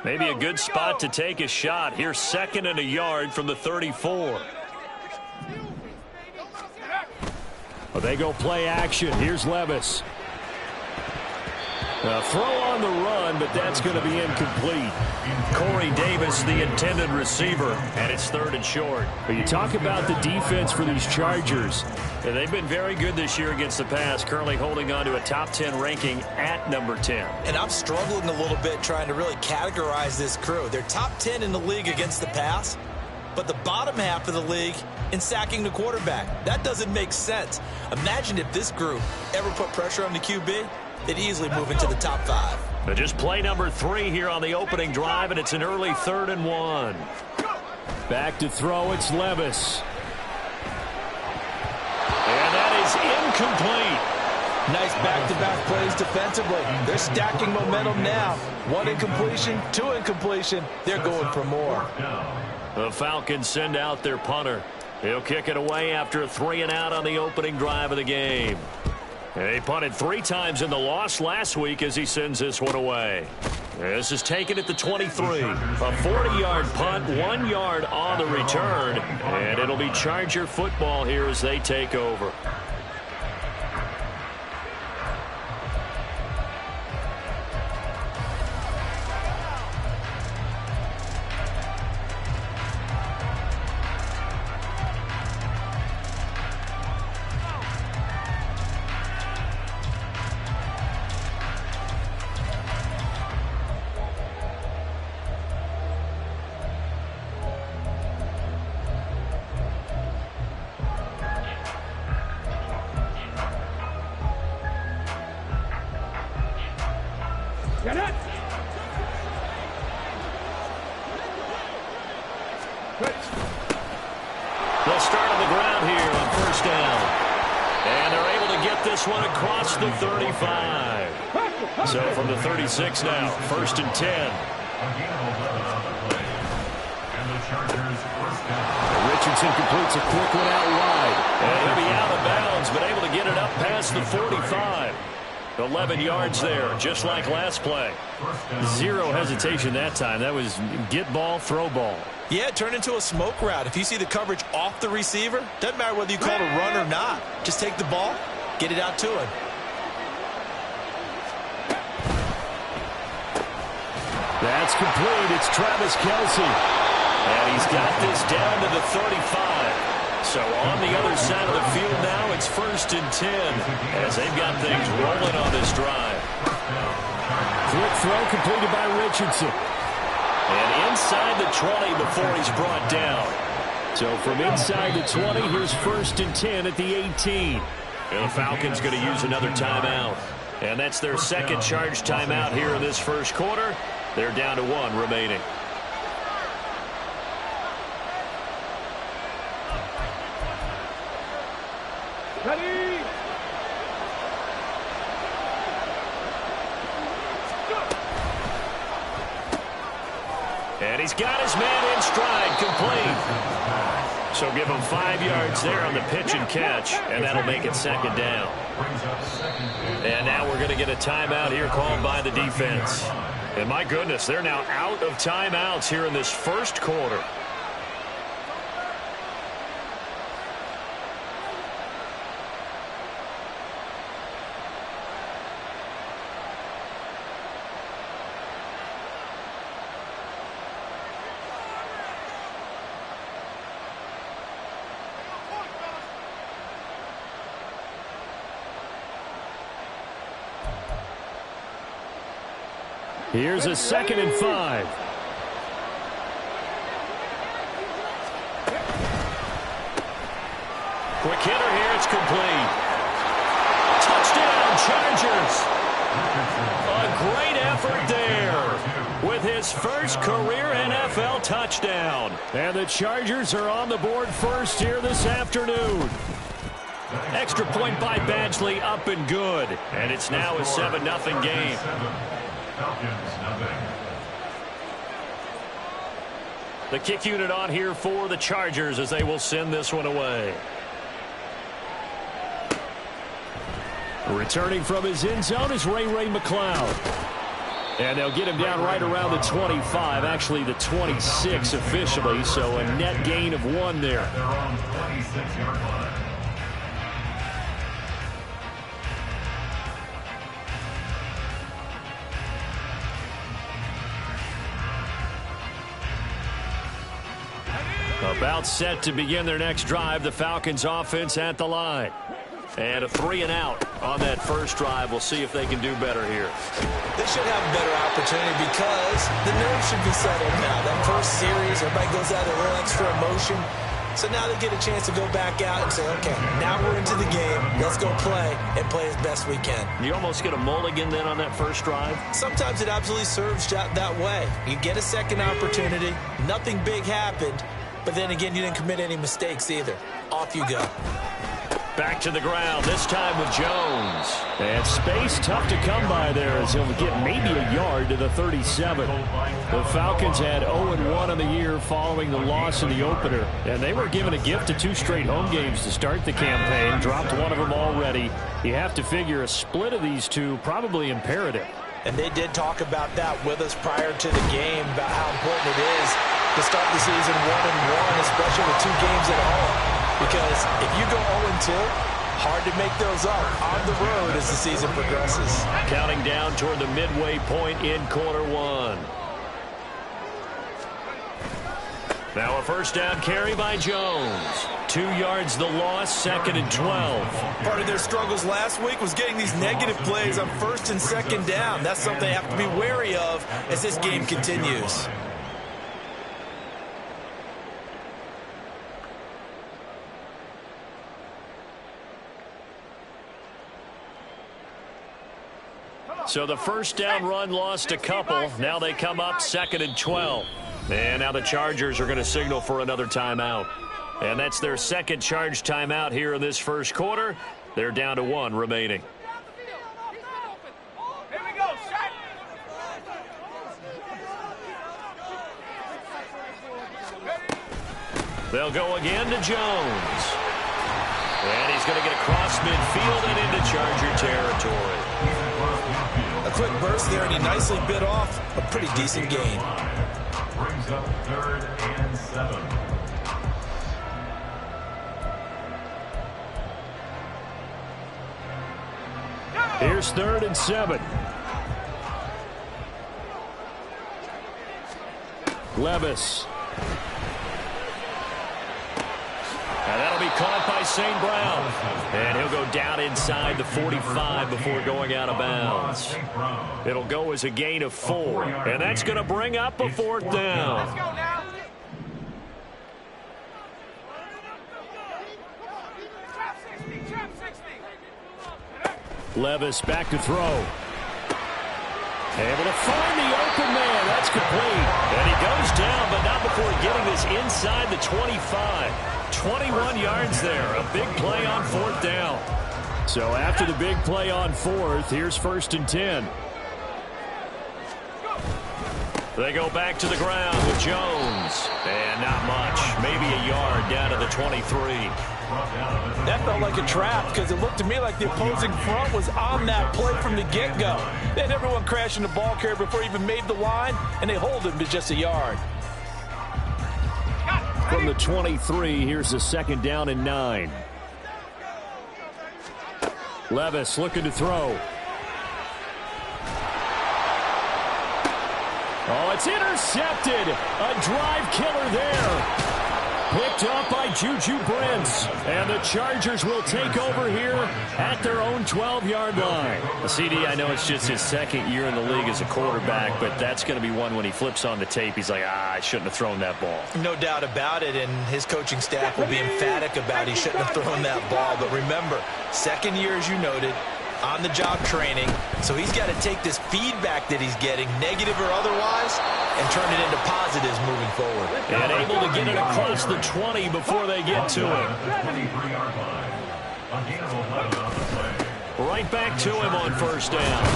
Maybe a good spot to take a shot. Here's 2nd and a yard from the 34. Well, they go play action. Here's Levis. A throw on the run, but that's going to be incomplete. Corey Davis, the intended receiver, and it's 3rd and short. But you talk about the defense for these Chargers. And they've been very good this year against the pass, currently holding on to a top 10 ranking at number 10. And I'm struggling a little bit trying to really categorize this crew. They're top 10 in the league against the pass, but the bottom half of the league in sacking the quarterback. That doesn't make sense. Imagine if this group ever put pressure on the QB, they'd easily move into the top 5. But just play number 3 here on the opening drive, and it's an early 3rd and 1. Back to throw, it's Levis. And that is incomplete. Nice back-to-back plays defensively. They're stacking momentum now. 1 incompletion, 2 incompletion. They're going for more. The Falcons send out their punter. He'll kick it away after a 3 and out on the opening drive of the game. He punted 3 times in the loss last week as he sends this one away. This is taken at the 23. A 40-yard punt, 1 yard on the return. And it'll be Charger football here as they take over. They'll start on the ground here on 1st down. And they're able to get this one across the 35. So from the 36 now, 1st and 10. Richardson completes a quick one out wide. And he'll be out of bounds, but able to get it up past the 45. 11 yards there, just like last play. 0 hesitation that time. That was get ball, throw ball. Yeah, it turned into a smoke route. If you see the coverage off the receiver, doesn't matter whether you call it a run or not. Just take the ball, get it out to him. That's complete. It's Travis Kelce. And he's got this down to the 35. So on the other side of the field now, it's 1st and 10 as they've got things rolling on this drive. Quick throw completed by Richardson. And inside the 20 before he's brought down. So from inside the 20, here's 1st and 10 at the 18. And the Falcons going to use another timeout. And that's their 2nd charge timeout here in this 1st quarter. They're down to 1 remaining. Ready. And he's got his man in stride, complete. So give him 5 yards there on the pitch and catch, and that'll make it 2nd down. And now we're going to get a timeout here called by the defense. And my goodness, they're now out of timeouts here in this 1st quarter. Here's a 2nd and 5. Quick hitter here, it's complete. Touchdown, Chargers. A great effort there with his first career NFL touchdown. And the Chargers are on the board first here this afternoon. Extra point by Badgley, up and good. And it's now a 7-0 game. The kick unit on here for the Chargers as they will send this one away. Returning from his end zone is Ray McCloud. And they'll get him down right around the 25, actually the 26 officially, so a net gain of 1 there. About set to begin their next drive, the Falcons offense at the line. And a 3 and out on that first drive. We'll see if they can do better here. They should have a better opportunity because the nerves should be settled now. That first series, everybody goes out with a little extra emotion. So now they get a chance to go back out and say, okay, now we're into the game. Let's go play and play as best we can. You almost get a mulligan then on that first drive? Sometimes it absolutely serves that way. You get a second opportunity. Nothing big happened. But then again, you didn't commit any mistakes either. Off you go. Back to the ground, this time with Jones. And space tough to come by there as he'll get maybe a yard to the 37. The Falcons had 0-1 on the year following the loss in the opener. And they were given a gift of 2 straight home games to start the campaign. Dropped one of them already. You have to figure a split of these two probably imperative. And they did talk about that with us prior to the game, about how important it is to start the season 1-1, especially with 2 games at home. Because if you go 0-2, hard to make those up on the road as the season progresses. Counting down toward the midway point in quarter 1. Now a first down carry by Jones. 2 yards the loss, 2nd and 12. Part of their struggles last week was getting these negative plays on 1st and 2nd down. That's something they have to be wary of as this game continues. So the first down run lost a couple. Now they come up 2nd and 12. And now the Chargers are going to signal for another timeout. And that's their second charge timeout here in this first quarter. They're down to 1 remaining. They'll go again to Jones. And he's going to get across midfield and into Charger territory. A quick burst there, and he nicely bit off a pretty decent gain. Brings up 3rd and 7. Here's 3rd and 7. Levis. And that'll be caught by St. Brown. And he'll go down inside the 45 before going out of bounds. It'll go as a gain of 4. And that's going to bring up a 4th down. Let's go now. Trap 60. Levis back to throw. Able to find the open man. That's complete. And he goes down, but not before getting this inside the 25. 21 yards there. A big play on 4th down. So after the big play on 4th, here's 1st and 10. They go back to the ground with Jones. And not much. Maybe a yard down to the 23. That felt like a trap because it looked to me like the opposing front was on that play from the get-go. They had everyone crashing the ball carrier before he even made the line, and they hold him to just a yard. From the 23, here's the 2nd down and 9. Levis looking to throw. Oh, it's intercepted. A drive killer there. Picked up by Juju Brents. And the Chargers will take over here at their own 12-yard line. CD, I know it's just his 2nd year in the league as a quarterback, but that's going to be one when he flips on the tape. He's like, I shouldn't have thrown that ball. No doubt about it, and his coaching staff will be emphatic about he shouldn't have thrown that ball. But remember, 2nd year, as you noted, on-the-job training. So he's got to take this feedback that he's getting, negative or otherwise, and turn it into positives moving forward. And able to get it across the 20 before they get to him. Right back to him on 1st down.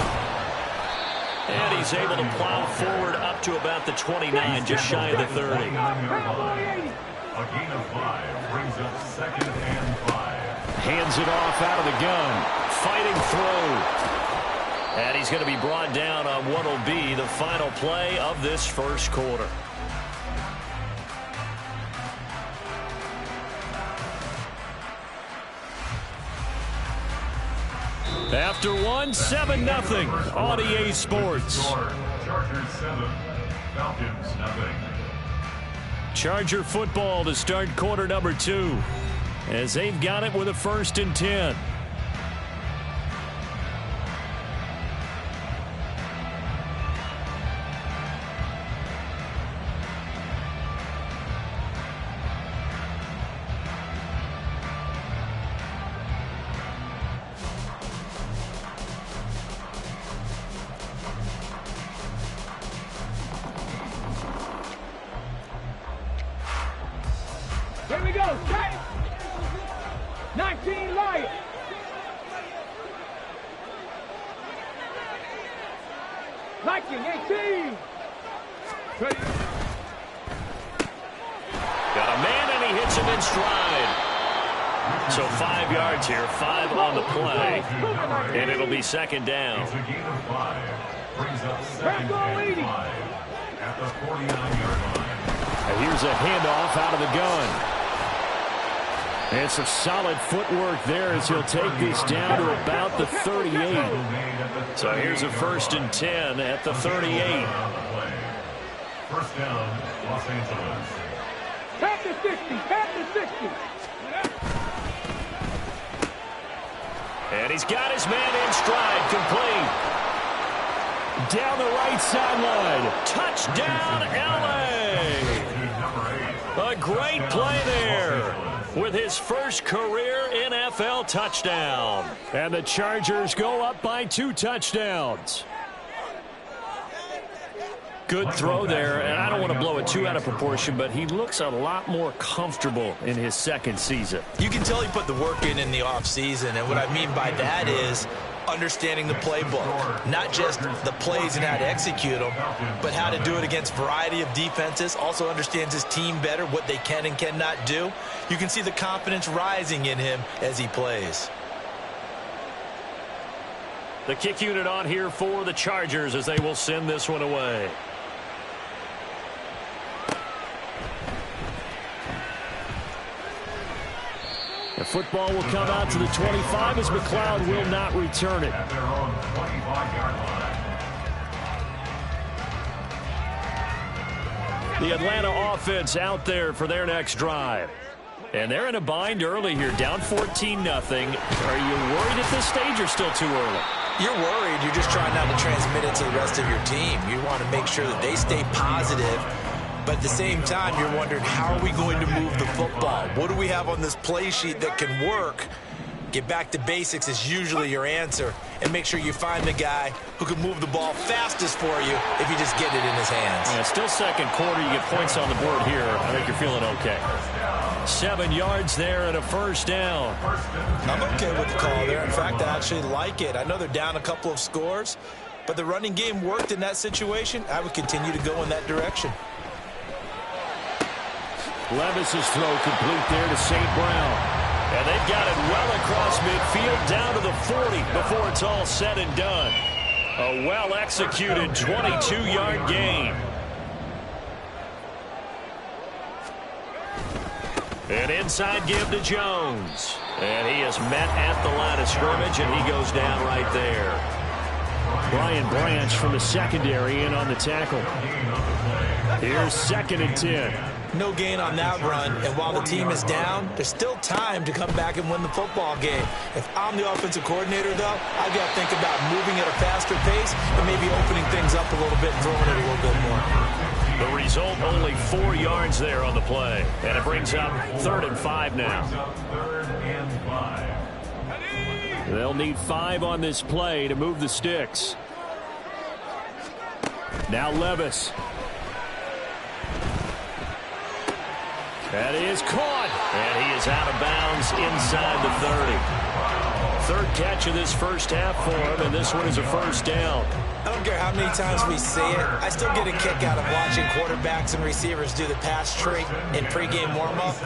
And he's able to plow forward up to about the 29, just shy of the 30. A gain of 5 brings up 2nd and 5. Hands it off out of the gun. Fighting through. And he's going to be brought down on what will be the final play of this first quarter. After one, 7-0 on EA Sports. Chargers 7, Falcons 0. Charger football to start quarter number 2 as they've got it with a 1st and 10. Here we go, set. 19 Lions. Liking 18. Ready. Got a man and he hits him in stride. So 5 yards here, 5 on the play, and it'll be 2nd down. It's a gain of 5. Brings up 2nd and 5 at the 49-yard line. And here's a handoff out of the gun. And some solid footwork there as he'll take this down to about the 38. So here's a 1st and 10 at the 38. First down, Los Angeles. Pass to 60, pass to 60. And he's got his man in stride, complete. Down the right sideline. Touchdown, L.A. A great play there with his first career NFL touchdown. And the Chargers go up by 2 touchdowns. Good throw there, and I don't want to blow it too out of proportion, but he looks a lot more comfortable in his 2nd season. You can tell he put the work in the offseason, and what I mean by that is understanding the playbook, not just the plays and how to execute them, but how to do it against a variety of defenses. Also understands his team better, what they can and cannot do. You can see the confidence rising in him as he plays. The kick unit on here for the Chargers as they will send this one away. The football will come out to the 25 as McLeod will not return it. At their own 25-yard line. The Atlanta offense out there for their next drive. And they're in a bind early here, down 14-0. Are you worried at this stage or still too early? You're worried. You're just trying not to transmit it to the rest of your team. You want to make sure that they stay positive. But at the same time, you're wondering, how are we going to move the football? What do we have on this play sheet that can work? Get back to basics is usually your answer. And make sure you find the guy who can move the ball fastest for you if you just get it in his hands. Yeah, still 2nd quarter. You get points on the board here. I think you're feeling okay. 7 yards there and a 1st down. I'm okay with the call there. In fact, I actually like it. I know they're down a couple of scores, but the running game worked in that situation. I would continue to go in that direction. Levis's throw complete there to St. Brown. And they've got it well across midfield down to the 40 before it's all said and done. A well-executed 22-yard gain. An inside give to Jones. And he is met at the line of scrimmage, and he goes down right there. Brian Branch from the secondary in on the tackle. Here's 2nd and 10. No gain on that run, and while the team is down, there's still time to come back and win the football game. If I'm the offensive coordinator, though, I've got to think about moving at a faster pace and maybe opening things up a little bit and throwing it a little bit more. The result, only 4 yards there on the play, and it brings up 3rd and 5 now. 3rd and 5. They'll need 5 on this play to move the sticks. Now Levis. That is caught, and he is out of bounds inside the 30. 3rd catch of this first half for him, and this one is a 1st down. I don't care how many times we say it, I still get a kick out of watching quarterbacks and receivers do the pass tree in pregame warm-up.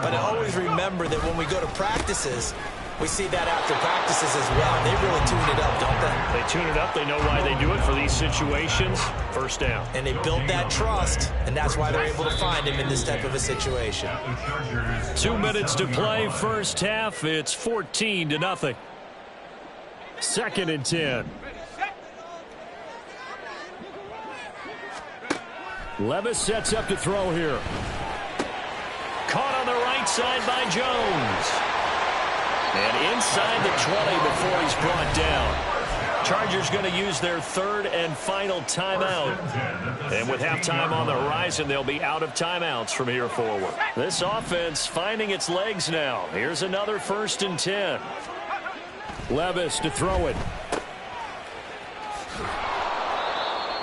But I always remember that when we go to practices, We see that after practices as well. They really tune it up, don't they? They tune it up. They know why they do it for these situations. First down. And they build that trust, and that's why they're able to find him in this type of a situation. 2 minutes to play, first half. It's 14-0. 2nd and 10. Levis sets up to throw here. Caught on the right side by Jones. And inside the 20 before he's brought down. Chargers going to use their 3rd and final timeout. And with halftime on the horizon, they'll be out of timeouts from here forward. This offense finding its legs now. Here's another 1st and 10. Levis to throw it.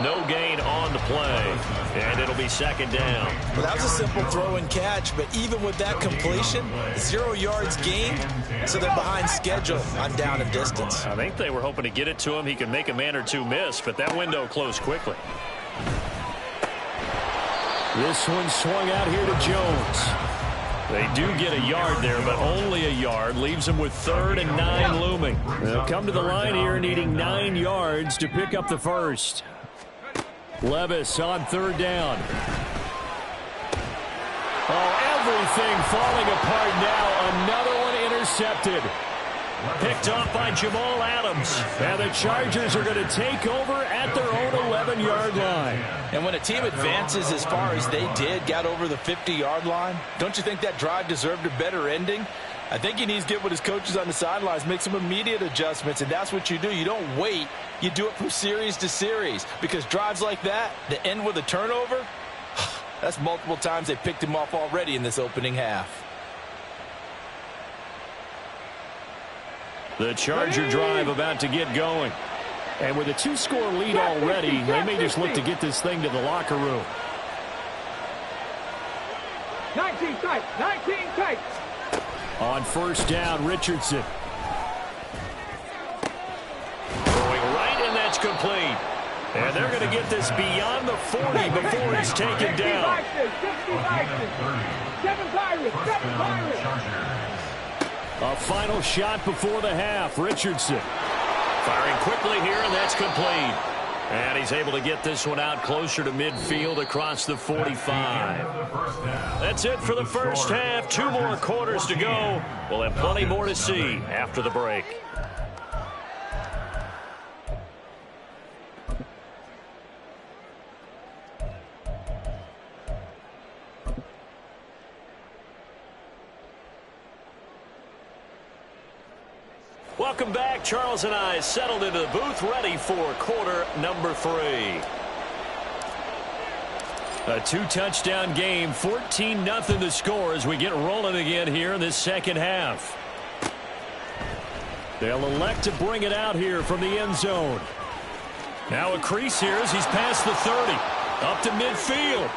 No gain on the play, and it'll be 2nd down. Well, that was a simple throw and catch, but even with that completion, 0 yards gained, so they're behind schedule on down and distance. I think they were hoping to get it to him. He could make a man or two miss, but that window closed quickly. This one swung out here to Jones. They do get a yard there, but only a yard. Leaves them with 3rd and 9 looming. They'll come to the line here needing 9 yards to pick up the first. Levis on 3rd down. Oh, everything falling apart now. Another one intercepted. Picked off by Jamal Adams. And the Chargers are going to take over at their own 11-yard line. And when a team advances as far as they did, got over the 50-yard line, don't you think that drive deserved a better ending? I think he needs to get with his coaches on the sidelines, make some immediate adjustments, and that's what you do. You don't wait. You do it from series to series, because drives like that end with a turnover, that's multiple times they picked him off already in this opening half. The Charger drive about to get going. And with a 2-score lead already, they may just look to get this thing to the locker room. 19 tight, 19 tight. On 1st down, Richardson. Throwing right, and that's complete. And they're going to get this beyond the 40 before he's taken down. 7 Pirates, 7 Pirates. A final shot before the half. Richardson. Firing quickly here, and that's complete. And he's able to get this one out closer to midfield across the 45. That's it for the first half. 2 more quarters to go. We'll have plenty more to see after the break. Welcome back. Charles and I settled into the booth, ready for quarter number 3. A 2-touchdown game, 14-0 the score as we get rolling again here in this second half. They'll elect to bring it out here from the end zone. Now a crease here as he's past the 30. Up to midfield.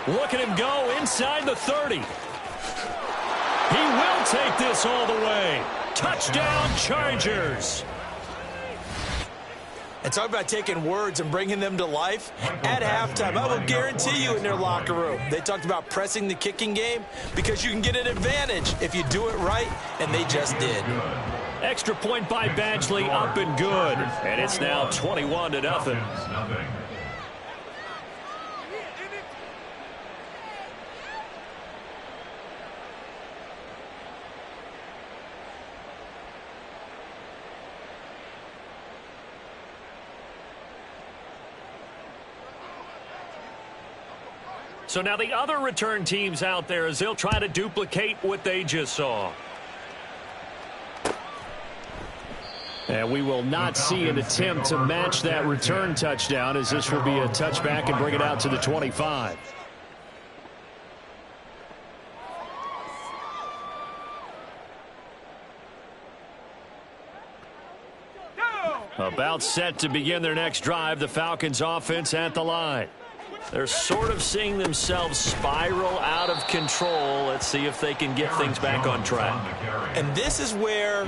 Look at him go inside the 30. He will take this all the way. Touchdown, Chargers. And talk about taking words and bringing them to life. At halftime, I will guarantee you in their locker room, they talked about pressing the kicking game because you can get an advantage if you do it right, and they just did. Extra point by Badgley, up and good. And it's now 21-0. So now the other return teams out there as they'll try to duplicate what they just saw. And we will not see an attempt to match that return touchdown, as this will be a touchback and bring it out to the 25. About set to begin their next drive, the Falcons offense at the line. They're sort of seeing themselves spiral out of control. Let's see if they can get things back on track. And this is where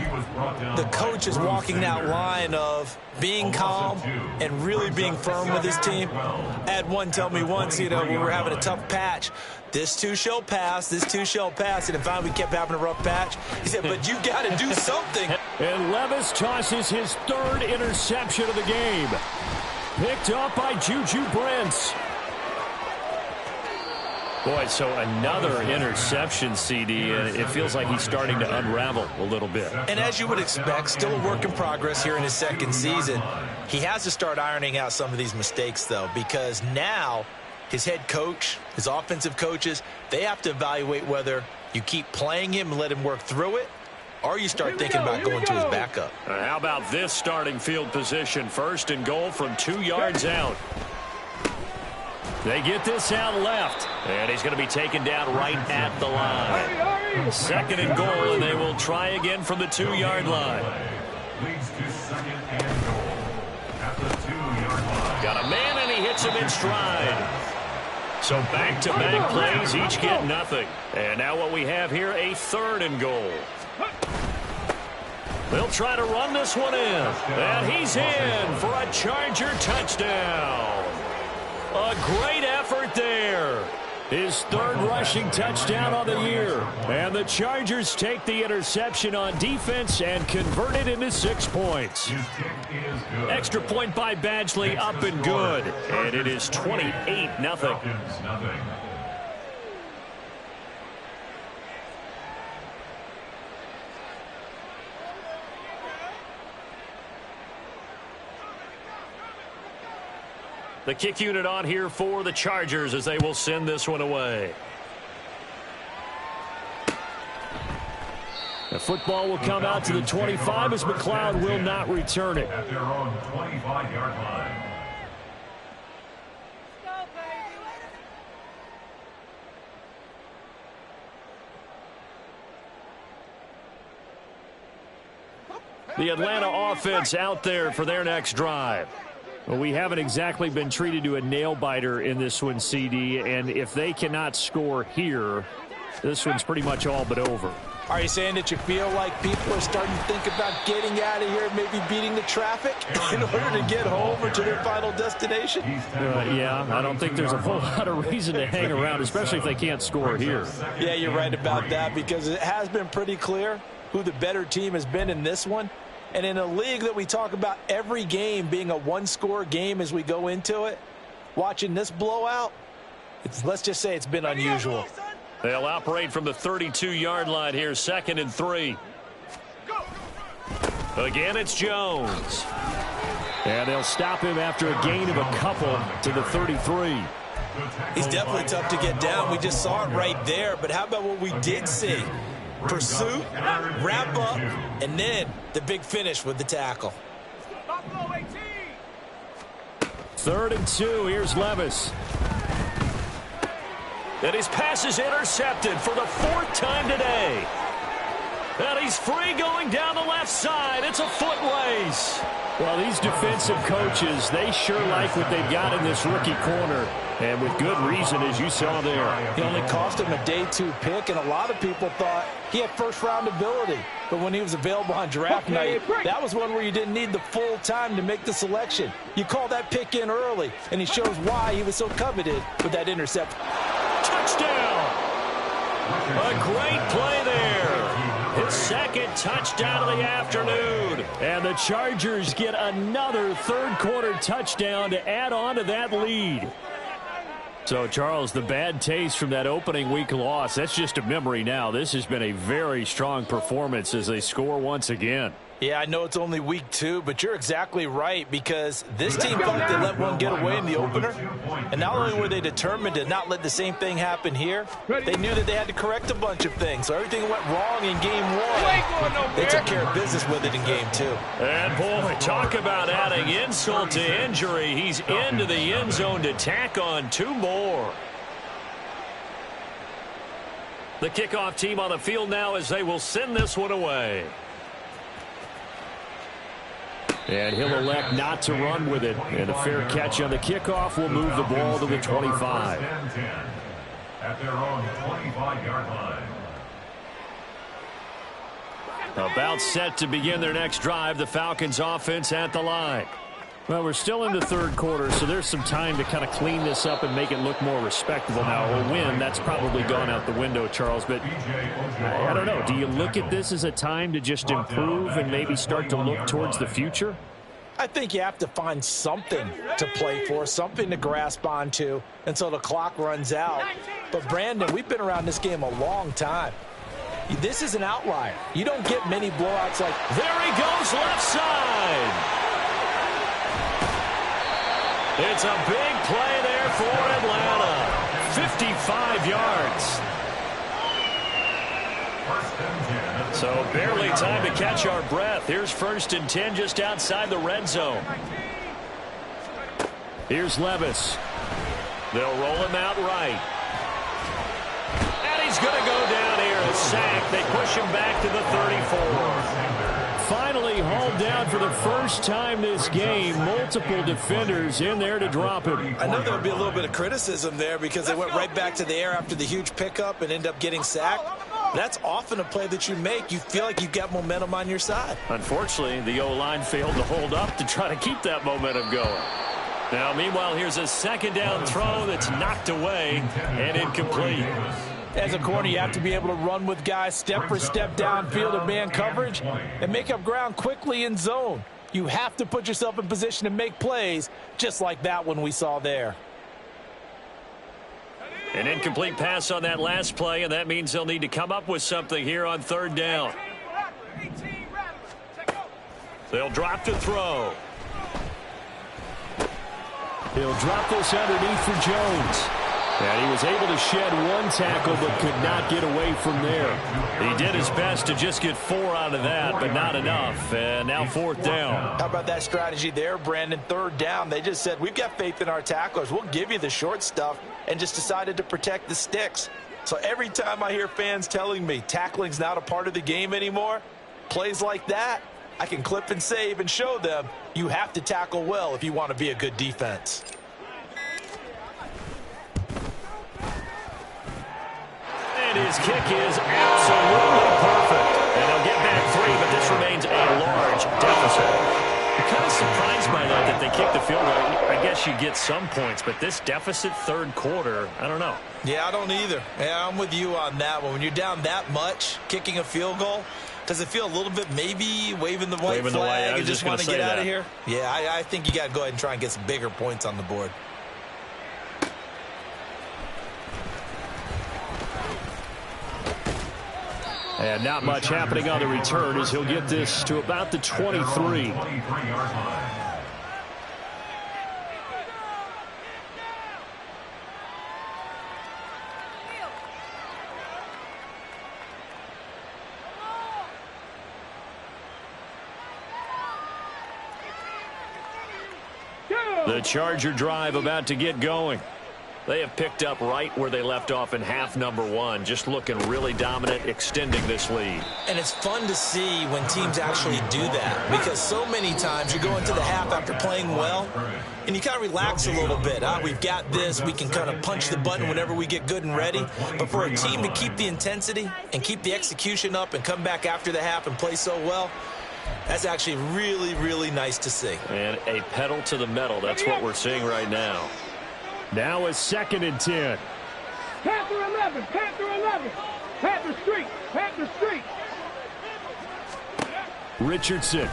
the coach is walking that line of being calm and really being firm with his team. I had one tell me once, we were having a tough patch. This too shall pass, this too shall pass. And finally we kept having a rough patch. He said, but you got to do something. And Levis tosses his third interception of the game. Picked up by Juju Brents. Boy, so another interception, CD, and it feels like he's starting to unravel a little bit. And as you would expect, still a work in progress here in his second season. He has to start ironing out some of these mistakes, though, because now his head coach, his offensive coaches, they have to evaluate whether you keep playing him and let him work through it, or you start thinking about going to his backup. How about this starting field position? First and goal from 2 yards out. They get this out left, and he's going to be taken down right at the line. Second and goal, and they will try again from the 2-yard line. Leads to second and goal at the 2-yard line. Got a man, and he hits him in stride. So back-to-back plays, each get nothing. And now what we have here, a third and goal. They'll try to run this one in, and he's in for a Charger touchdown. A great effort there. His third rushing touchdown on the year. And the Chargers take the interception on defense and convert it into 6 points. His kick is good. Extra point by Badgley, up and good. And it is 28-0. Falcons, nothing. The kick unit on here for the Chargers as they will send this one away. The football will come out to the 25 as McLeod will not return it. At their own 25-yard line. The Atlanta offense out there for their next drive. Well, we haven't exactly been treated to a nail-biter in this one, CD, and if they cannot score here, this one's pretty much all but over. Are you saying that you feel like people are starting to think about getting out of here, maybe beating the traffic in order to get home or to their final destination? Yeah, I don't think there's a whole lot of reason to hang around, especially if they can't score here. Yeah, you're right about that, because it has been pretty clear who the better team has been in this one. And in a league that we talk about every game being a one-score game as we go into it, watching this blowout, let's just say it's been unusual. They'll operate from the 32-yard line here, 2nd and 3. Again, it's Jones. And they'll stop him after a gain of a couple to the 33. He's definitely tough to get down. We just saw it right there. But how about what we did see? Pursuit, wrap up, and then the big finish with the tackle. 3rd and 2. Here's Levis. And his pass is intercepted for the 4th time today. And he's free going down the left side. It's a foot race. Well, these defensive coaches, they sure like what they've got in this rookie corner. And with good reason, as you saw there. He only cost him a day 2 pick, and a lot of people thought he had first-round ability. But when he was available on draft night, that was one where you didn't need the full time to make the selection. You call that pick in early, and he shows why he was so coveted with that interception. Touchdown! A great play there. His 2nd touchdown of the afternoon. And the Chargers get another third-quarter touchdown to add on to that lead. So, Charles, the bad taste from that opening week loss, that's just a memory now. This has been a very strong performance as they score once again. Yeah, I know it's only week 2, but you're exactly right, because this team thought they let one get away in the opener. And not only were they determined to not let the same thing happen here, they knew that they had to correct a bunch of things. So everything went wrong in game 1. They took care of business with it in game 2. And, boy, talk about adding insult to injury. He's into the end zone to tack on 2 more. The kickoff team on the field now as they will send this one away. And he'll elect not to run with it. And a fair catch on the kickoff will move the ball to the 25. At their own 25-yard line. About set to begin their next drive. The Falcons offense at the line. Well, we're still in the third quarter, so there's some time to kind of clean this up and make it look more respectable. Now, a win, that's probably gone out the window, Charles. But I don't know. Do you look at this as a time to just improve and maybe start to look towards the future? I think you have to find something to play for, something to grasp onto until the clock runs out. But, Brandon, we've been around this game a long time. This is an outlier. You don't get many blowouts like... There he goes, left side. It's a big play there for Atlanta. 55 yards. So barely time to catch our breath. Here's 1st and 10 just outside the red zone. Here's Levis. They'll roll him out right. And he's going to go down here. A sack. They push him back to the 34. Finally hauled down for the first time this game. Multiple defenders in there to drop him. I know there would be a little bit of criticism there because they went right back to the air after the huge pickup and end up getting sacked. That's often a play that you make. You feel like you've got momentum on your side. Unfortunately, the O-line failed to hold up to try to keep that momentum going. Now, meanwhile, here's a 2nd down throw that's knocked away and incomplete. As a corner, you have to be able to run with guys step for step downfield in man coverage and make up ground quickly in zone. You have to put yourself in position to make plays just like that one we saw there. An incomplete pass on that last play, and that means they'll need to come up with something here on 3rd down. They'll drop to throw. He'll drop this underneath for Jones. And he was able to shed 1 tackle but could not get away from there. He did his best to just get 4 out of that, but not enough. And now 4th down. How about that strategy there, Brandon? 3rd down. They just said, we've got faith in our tacklers. We'll give you the short stuff, and just decided to protect the sticks. So every time I hear fans telling me tackling's not a part of the game anymore, plays like that, I can clip and save and show them you have to tackle well if you want to be a good defense. And his kick is absolutely perfect. And they'll get back 3, but this remains a large deficit. I'm kind of surprised by that they kicked the field goal. I guess you get some points, but this deficit 3rd quarter, I don't know. Yeah, I don't either. Yeah, I'm with you on that one. When you're down that much, kicking a field goal, does it feel a little bit maybe waving the white flag and just want to get out of here? Yeah, I think you got to go ahead and try and get some bigger points on the board. And not much happening on the return as he'll get this to about the 23. The Charger drive about to get going. They have picked up right where they left off in half number 1, just looking really dominant, extending this lead. And it's fun to see when teams actually do that, because so many times you go into the half after playing well, and you kind of relax a little bit. We've got this. We can kind of punch the button whenever we get good and ready. But for a team to keep the intensity and keep the execution up and come back after the half and play so well, that's actually really, really nice to see. And a pedal to the metal. That's what we're seeing right now. Now a 2nd and 10. Panther 11, Panther 11. Panther Street, Panther Street. Richardson.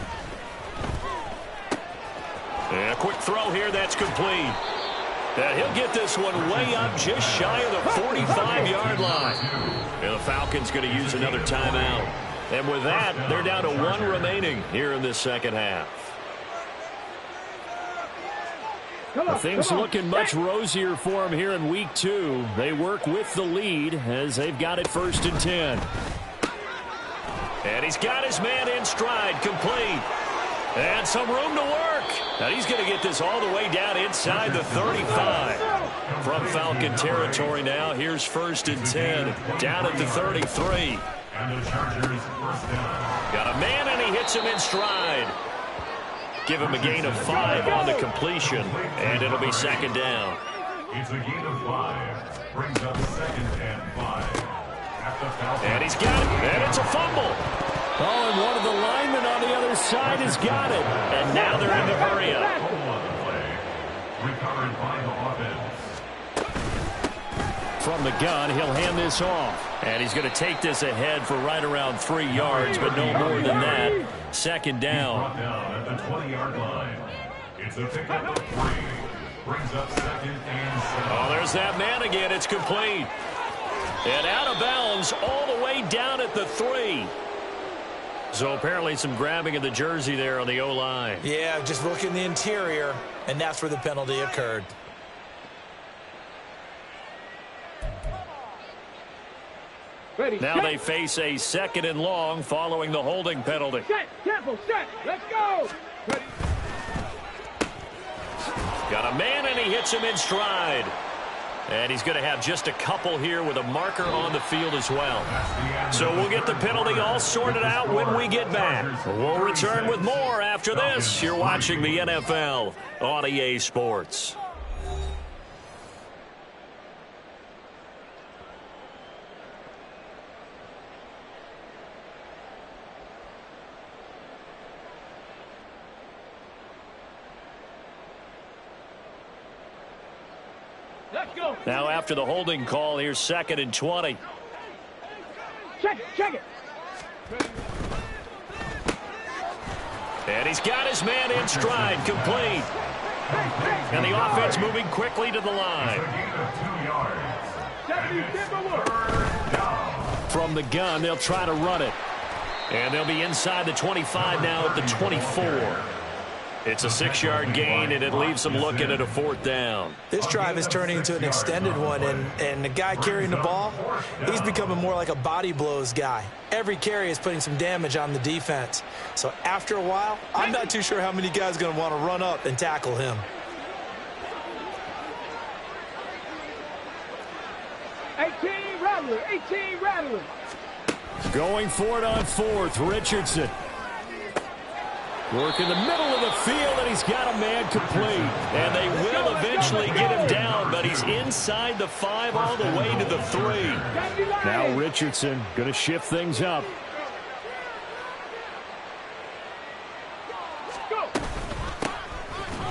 And a quick throw here that's complete. And he'll get this one way up just shy of the 45-yard line. And the Falcons going to use another timeout. And with that, they're down to 1 remaining here in this 2nd half. Things looking much rosier for them here in week 2. They work with the lead as they've got it 1st and 10. And he's got his man in stride, complete. And some room to work. Now he's going to get this all the way down inside the 35. From Falcon territory now, here's 1st and 10. Down at the 33. And the Chargers 1st down. Got a man and he hits him in stride. give him a gain of 5 on the completion, and it'll be second down. It's a gain of 5. Brings up 2nd and 5. And he's got it, and it's a fumble. Oh, and one of the linemen on the other side has got it. And now they're in the hurry-up. Recovered by the offense. From the gun, he'll hand this off. And he's going to take this ahead for right around 3 yards, but no more than that. Second down. Brought down at the 20-yard line. It's a pickup of 3. Brings up 2nd and 7. Oh, there's that man again. It's complete. And out of bounds all the way down at the 3. So apparently some grabbing of the jersey there on the O-line. Yeah, just look in the interior, and that's where the penalty occurred. Now they face a 2nd and long following the holding penalty. Set, tempo, set, let's go. Ready. Got a man, and he hits him in stride. And he's going to have just a couple here with a marker on the field as well. So we'll get the penalty all sorted out when we get back. We'll return with more after this. You're watching the NFL on EA Sports. Let's go. Now after the holding call, here's 2nd and 20. Check it. And he's got his man in stride, complete. And the offense moving quickly to the line. From the gun, they'll try to run it. And they'll be inside the 25 now at the 24. It's a 6-yard gain, and it leaves them looking at a 4th down. This drive is turning into an extended one, and the guy carrying the ball, he's becoming more like a body blows guy. Every carry is putting some damage on the defense. So after a while, I'm not too sure how many guys are going to want to run up and tackle him. Rattler. Going for it on 4th, Richardson. Work in the middle of the field, and he's got a man complete. And they will eventually get him down, but he's inside the 5 all the way to the 3. Now Richardson going to shift things up.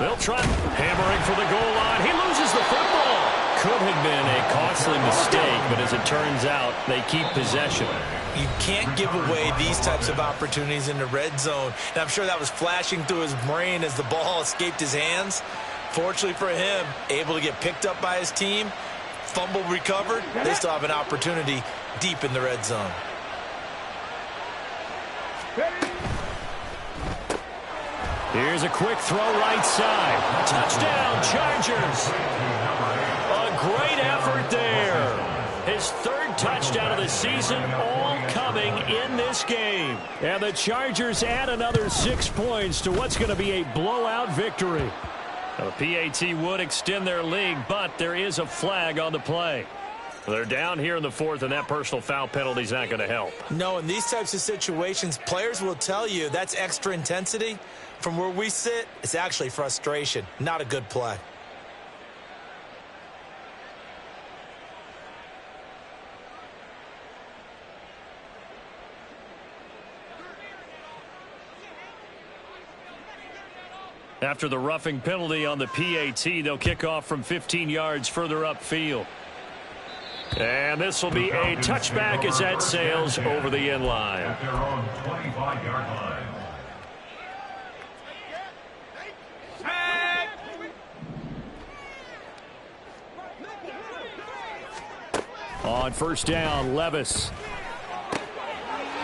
They'll try hammering for the goal line. He loses the football. Could have been a costly mistake, but as it turns out, they keep possession. You can't give away these types of opportunities in the red zone. And I'm sure that was flashing through his brain as the ball escaped his hands. Fortunately for him, able to get picked up by his team, fumble recovered. They still have an opportunity deep in the red zone. Here's a quick throw right side. Touchdown, Chargers. A great effort there. His 3rd touchdown of the season, all coming in this game. And the Chargers add another 6 points to what's going to be a blowout victory. The PAT would extend their lead, but there is a flag on the play. They're down here in the 4th, and that personal foul penalty is not going to help. No, in these types of situations, players will tell you that's extra intensity. From where we sit, it's actually frustration, not a good play. After the roughing penalty on the PAT, they'll kick off from 15 yards further upfield. And this will be a touchback as that sails over the end line. At their own 25-yard line. On 1st down, Levis.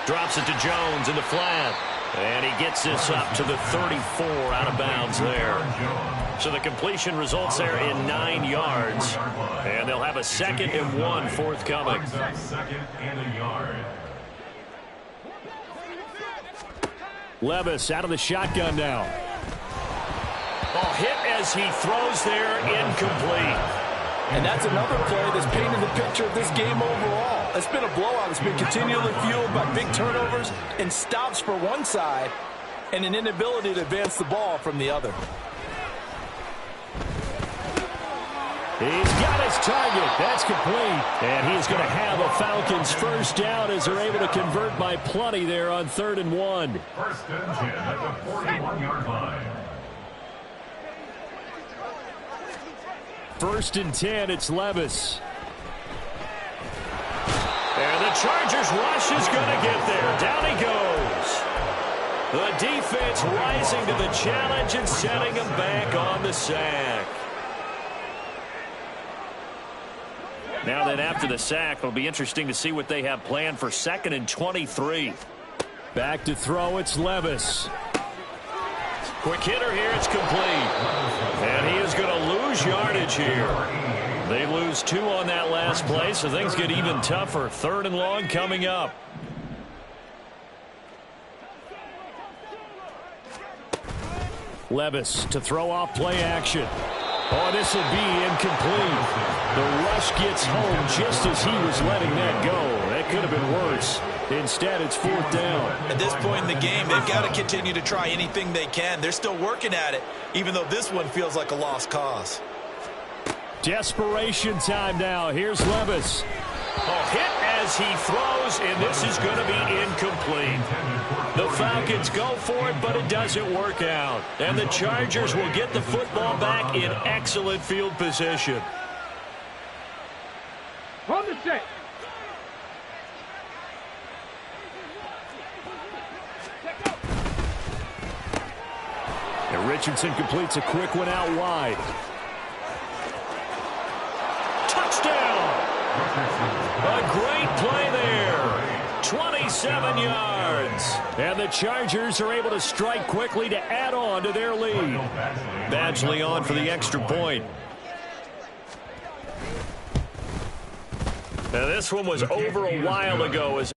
Drops it to Jones in the flat. And he gets this up to the 34 out of bounds there. So the completion results there in 9 yards. And they'll have a 2nd and 1 forthcoming. 2nd and a yard. Levis out of the shotgun now. Oh, hit as he throws there, incomplete. And that's another play that's painted the picture of this game overall. It's been a blowout. It's been continually fueled by big turnovers and stops for one side and an inability to advance the ball from the other. He's got his target. That's complete. And he's going to have a Falcons first down as they're able to convert by plenty there on 3rd and 1. First and 10 at the 41-yard line. 1st and 10, it's Levis. And the Chargers rush is going to get there. Down he goes. The defense rising to the challenge and setting him back on the sack. Now then, after the sack, it'll be interesting to see what they have planned for 2nd and 23. Back to throw, it's Levis. Quick hitter here, it's complete. And he is going to lose yardage here. They lose 2 on that last play, so things get even tougher. 3rd and long coming up. Levis to throw off play action. Oh, this will be incomplete. The rush gets home just as he was letting that go. That could have been worse. Instead, it's 4th down. At this point in the game, they've got to continue to try anything they can. They're still working at it, even though this one feels like a lost cause. Desperation time now. Here's Levis. A hit as he throws, and this is going to be incomplete. The Falcons go for it, but it doesn't work out. And the Chargers will get the football back in excellent field position. On the set. And Richardson completes a quick one out wide. Touchdown! A great play there. 27 yards. And the Chargers are able to strike quickly to add on to their lead. Badgley on for the extra point. Now, this one was over a while ago as